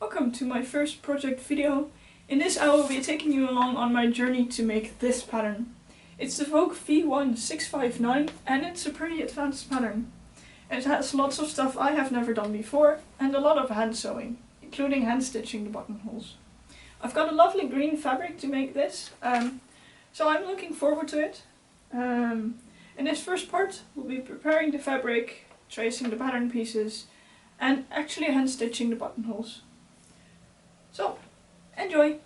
Welcome to my first project video. In this I will be taking you along on my journey to make this pattern. It's the Vogue V1659 and it's a pretty advanced pattern. It has lots of stuff I have never done before and a lot of hand sewing, including hand stitching the buttonholes. I've got a lovely green fabric to make this, so I'm looking forward to it. In this first part we'll be preparing the fabric, tracing the pattern pieces and actually hand stitching the buttonholes. So, enjoy!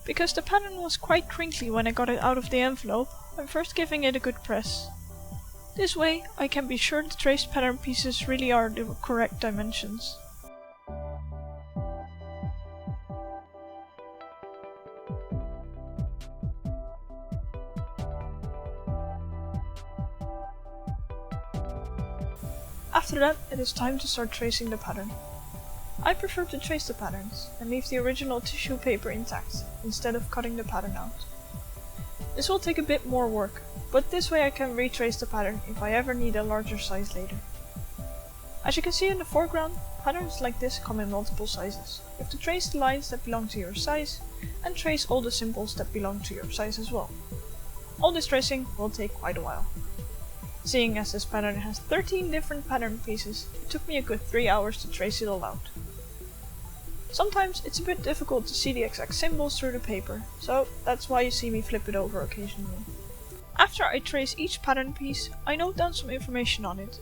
Because the pattern was quite crinkly when I got it out of the envelope, I'm first giving it a good press. This way I can be sure the traced pattern pieces really are the correct dimensions. After that, it is time to start tracing the pattern. I prefer to trace the patterns and leave the original tissue paper intact, instead of cutting the pattern out. This will take a bit more work, but this way I can retrace the pattern if I ever need a larger size later. As you can see in the foreground, patterns like this come in multiple sizes. You have to trace the lines that belong to your size, and trace all the symbols that belong to your size as well. All this tracing will take quite a while. Seeing as this pattern has 13 different pattern pieces, it took me a good 3 hours to trace it all out. Sometimes it's a bit difficult to see the exact symbols through the paper, so that's why you see me flip it over occasionally. After I trace each pattern piece, I note down some information on it.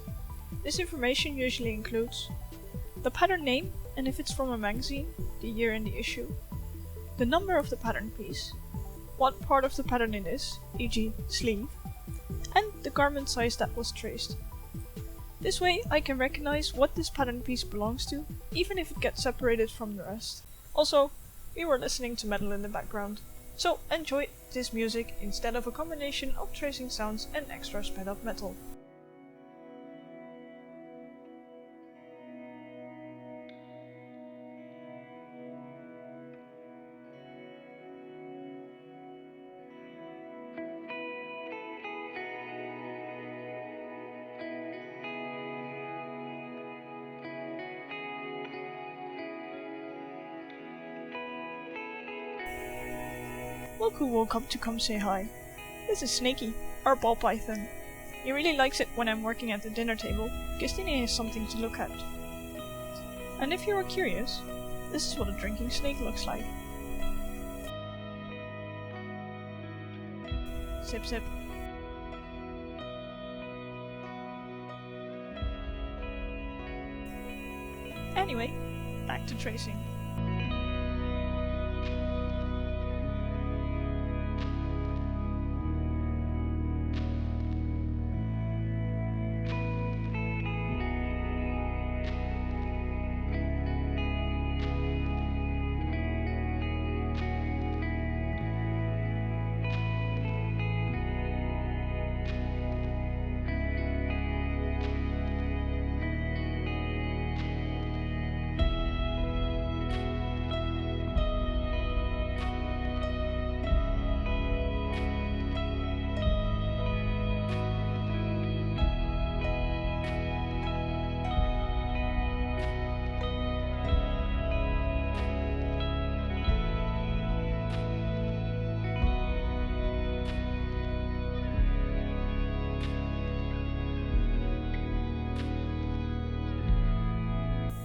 This information usually includes the pattern name, and if it's from a magazine, the year and the issue, the number of the pattern piece, what part of the pattern it is, e.g. sleeve, and the garment size that was traced. This way I can recognize what this pattern piece belongs to, even if it gets separated from the rest. Also, we were listening to metal in the background, so enjoy this music instead of a combination of tracing sounds and extra sped up metal. Look who woke up to come say hi. This is Snaky, our ball python. He really likes it when I'm working at the dinner table, because then he has something to look at. And if you are curious, this is what a drinking snake looks like. Sip sip. Anyway, back to tracing.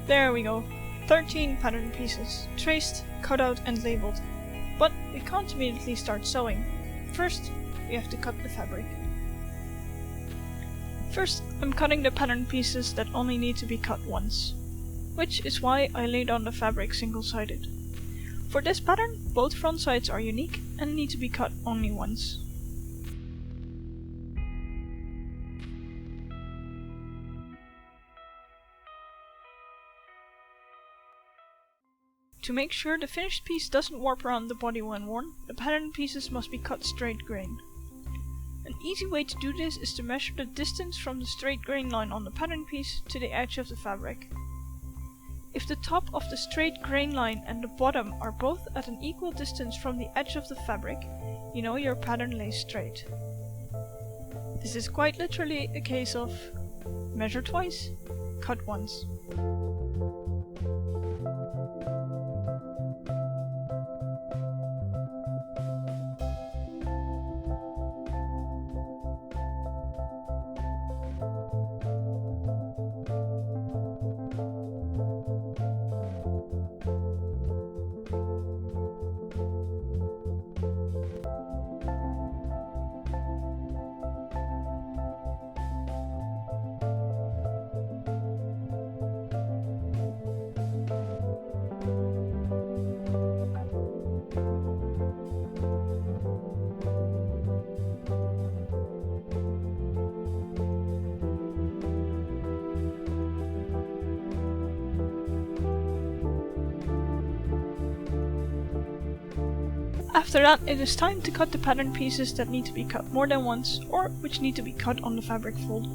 There we go, 13 pattern pieces, traced, cut out and labeled. But we can't immediately start sewing. First, we have to cut the fabric. First, I'm cutting the pattern pieces that only need to be cut once, which is why I laid on the fabric single-sided. For this pattern, both front sides are unique and need to be cut only once. To make sure the finished piece doesn't warp around the body when worn, the pattern pieces must be cut straight grain. An easy way to do this is to measure the distance from the straight grain line on the pattern piece to the edge of the fabric. If the top of the straight grain line and the bottom are both at an equal distance from the edge of the fabric, you know your pattern lays straight. This is quite literally a case of measure twice, cut once. After that, it is time to cut the pattern pieces that need to be cut more than once, or which need to be cut on the fabric fold.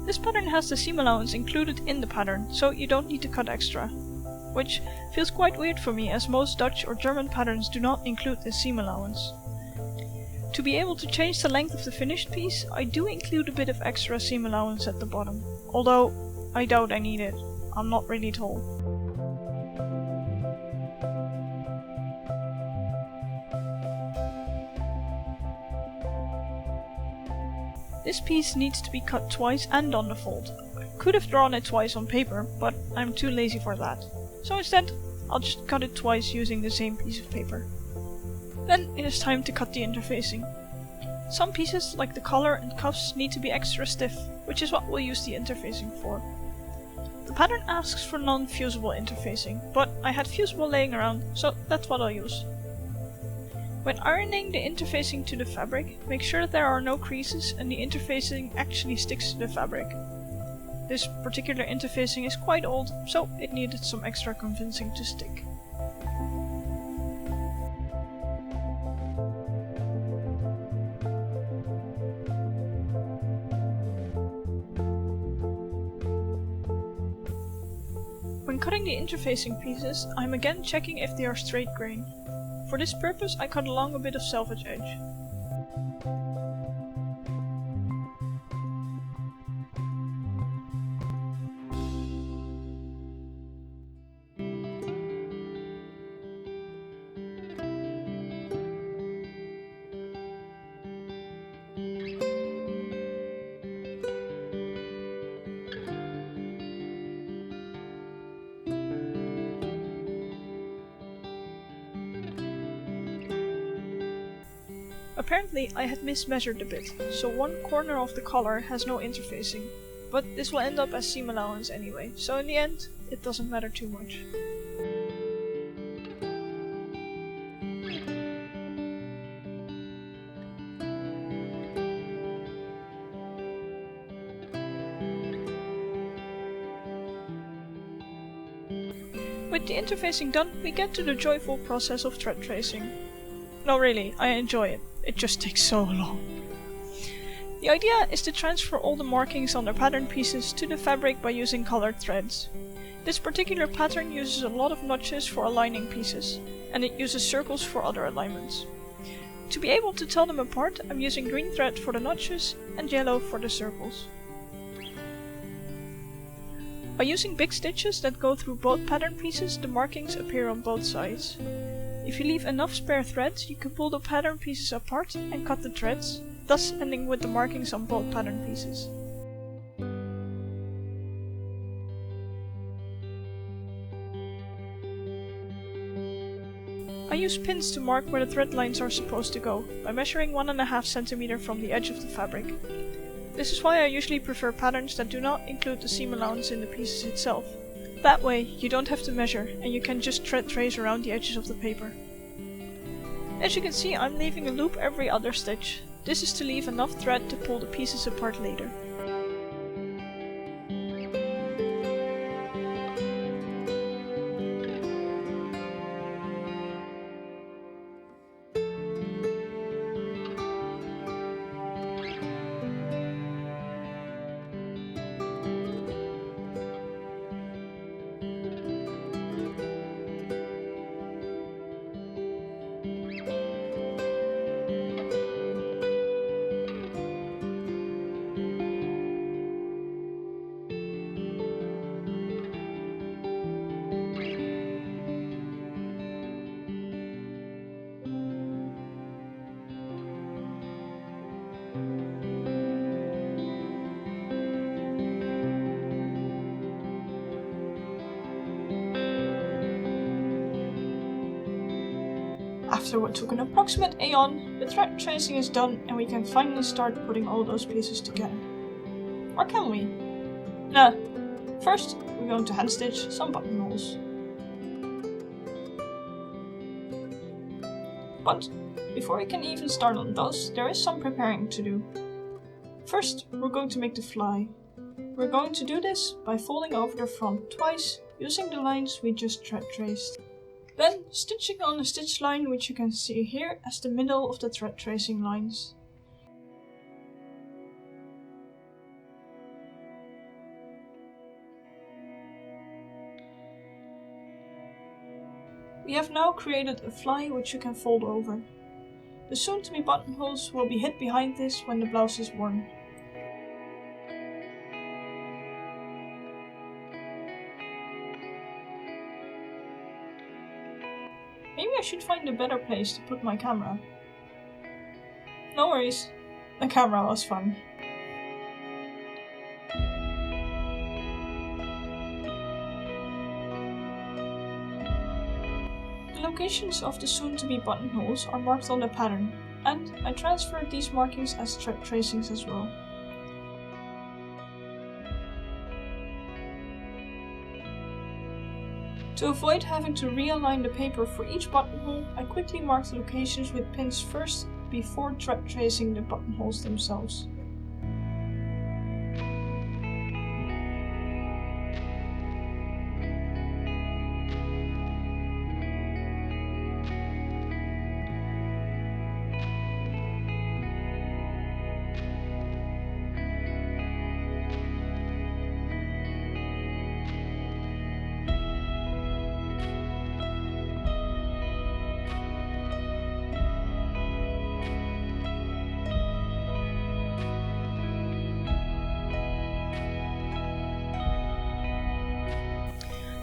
This pattern has the seam allowance included in the pattern, so you don't need to cut extra. Which feels quite weird for me, as most Dutch or German patterns do not include this seam allowance. To be able to change the length of the finished piece, I do include a bit of extra seam allowance at the bottom, although I doubt I need it. I'm not really tall. This piece needs to be cut twice and on the fold. I could have drawn it twice on paper, but I'm too lazy for that. So instead, I'll just cut it twice using the same piece of paper. Then it is time to cut the interfacing. Some pieces, like the collar and cuffs, need to be extra stiff, which is what we'll use the interfacing for. The pattern asks for non-fusible interfacing, but I had fusible laying around, so that's what I'll use. When ironing the interfacing to the fabric, make sure that there are no creases and the interfacing actually sticks to the fabric. This particular interfacing is quite old, so it needed some extra convincing to stick. When cutting the interfacing pieces, I'm again checking if they are straight grain. For this purpose, I cut along a bit of selvage edge. Apparently I had mismeasured a bit, so one corner of the collar has no interfacing, but this will end up as seam allowance anyway, so in the end, it doesn't matter too much. With the interfacing done, we get to the joyful process of thread tracing. No, really, I enjoy it. It just takes so long. The idea is to transfer all the markings on the pattern pieces to the fabric by using colored threads. This particular pattern uses a lot of notches for aligning pieces, and it uses circles for other alignments. To be able to tell them apart, I'm using green thread for the notches and yellow for the circles. By using big stitches that go through both pattern pieces, the markings appear on both sides. If you leave enough spare threads, you can pull the pattern pieces apart and cut the threads, thus ending with the markings on both pattern pieces. I use pins to mark where the thread lines are supposed to go, by measuring 1.5 cm from the edge of the fabric. This is why I usually prefer patterns that do not include the seam allowance in the pieces itself. That way, you don't have to measure, and you can just thread trace around the edges of the paper. As you can see, I'm leaving a loop every other stitch. This is to leave enough thread to pull the pieces apart later. After what took an approximate aeon, the thread tracing is done and we can finally start putting all those pieces together. Or can we? Nah. First, we're going to hand stitch some buttonholes. But before we can even start on those, there is some preparing to do. First, we're going to make the fly. We're going to do this by folding over the front twice, using the lines we just thread traced. Then stitching on a stitch line which you can see here as the middle of the thread tracing lines. We have now created a fly which you can fold over. The soon-to-be buttonholes will be hid behind this when the blouse is worn. Maybe I should find a better place to put my camera. No worries, the camera was fun. The locations of the soon-to-be buttonholes are marked on the pattern, and I transferred these markings as thread tracings as well. To avoid having to realign the paper for each buttonhole, I quickly marked the locations with pins first before thread tracing the buttonholes themselves.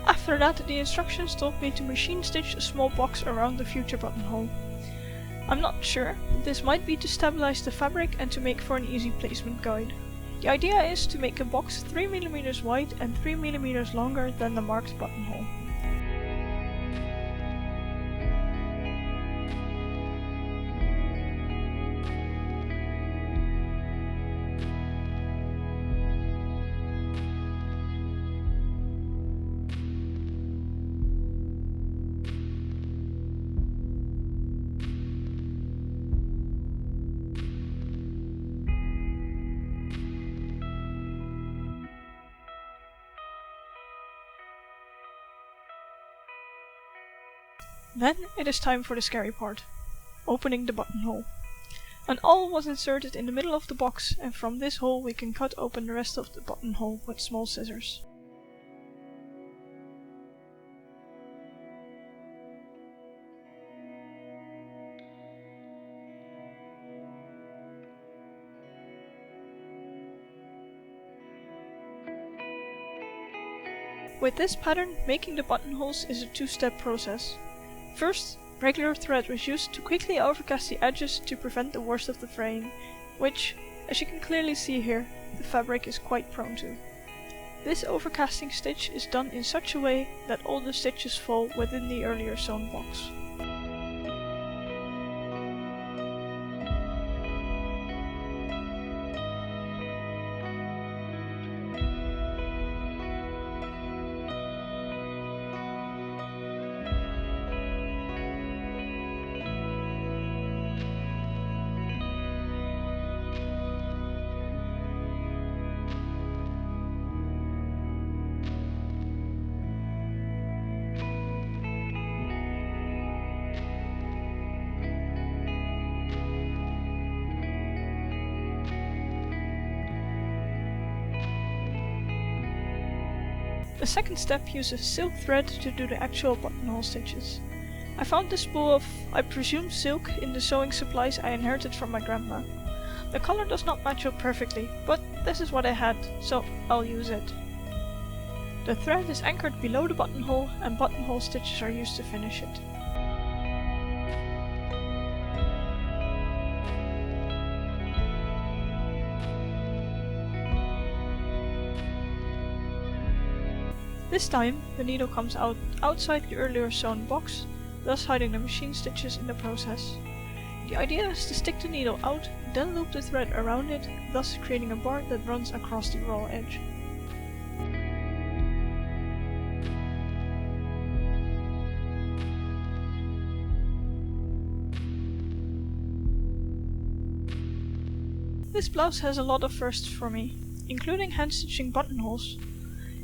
After that, the instructions told me to machine stitch a small box around the future buttonhole. I'm not sure, this might be to stabilize the fabric and to make for an easy placement guide. The idea is to make a box 3mm wide and 3mm longer than the marked buttonhole. Then it is time for the scary part, opening the buttonhole. An awl was inserted in the middle of the box, and from this hole we can cut open the rest of the buttonhole with small scissors. With this pattern, making the buttonholes is a two-step process. First, regular thread was used to quickly overcast the edges to prevent the worst of the fraying, which, as you can clearly see here, the fabric is quite prone to. This overcasting stitch is done in such a way that all the stitches fall within the earlier sewn box. The second step uses silk thread to do the actual buttonhole stitches. I found this spool of, I presume, silk in the sewing supplies I inherited from my grandma. The color does not match up perfectly, but this is what I had, so I'll use it. The thread is anchored below the buttonhole and buttonhole stitches are used to finish it. This time, the needle comes out outside the earlier sewn box, thus hiding the machine stitches in the process. The idea is to stick the needle out, then loop the thread around it, thus creating a bar that runs across the raw edge. This blouse has a lot of firsts for me, including hand stitching buttonholes.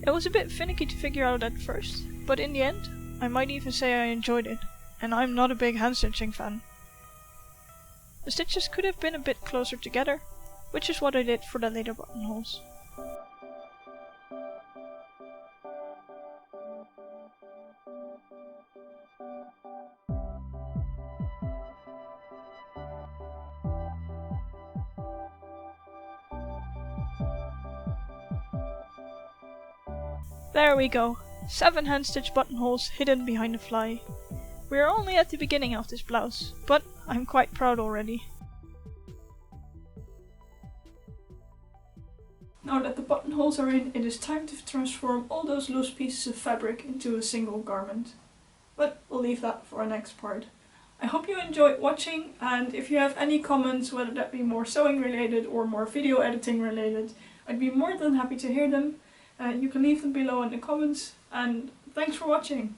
It was a bit finicky to figure out at first, but in the end, I might even say I enjoyed it, and I'm not a big hand stitching fan. The stitches could have been a bit closer together, which is what I did for the later buttonholes. There we go, 7 hand stitch buttonholes hidden behind the fly. We are only at the beginning of this blouse, but I'm quite proud already. Now that the buttonholes are in, it is time to transform all those loose pieces of fabric into a single garment. But we'll leave that for our next part. I hope you enjoyed watching, and if you have any comments, whether that be more sewing related or more video editing related, I'd be more than happy to hear them. You can leave them below in the comments, and thanks for watching!